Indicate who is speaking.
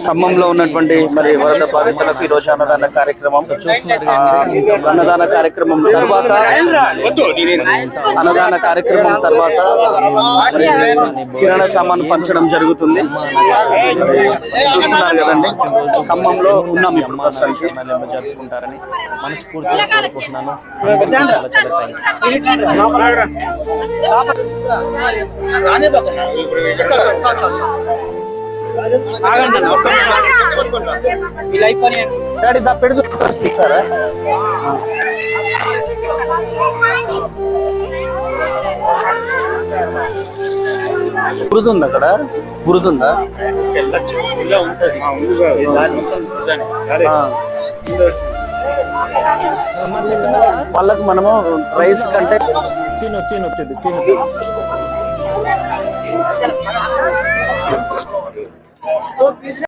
Speaker 1: ఖమ్మంలో ఉన్నటువంటి మరి వరద బాధితులకు ఈ రోజు అన్నదాన కార్యక్రమం తర్వాత కిరాణా సామాన్ పంచడం జరుగుతుంది. చూస్తున్నారు కదండి, ఖమ్మంలో ఉన్నాం ఇప్పుడు ప్రస్తుతానికి.
Speaker 2: జరుపుకుంటారని మనస్ఫూర్తిగా కోరుకుంటున్నాను.
Speaker 1: సారా బురదుంది, అక్కడ బురదుందా? వాళ్ళకు మనము రైస్ కంటే తిను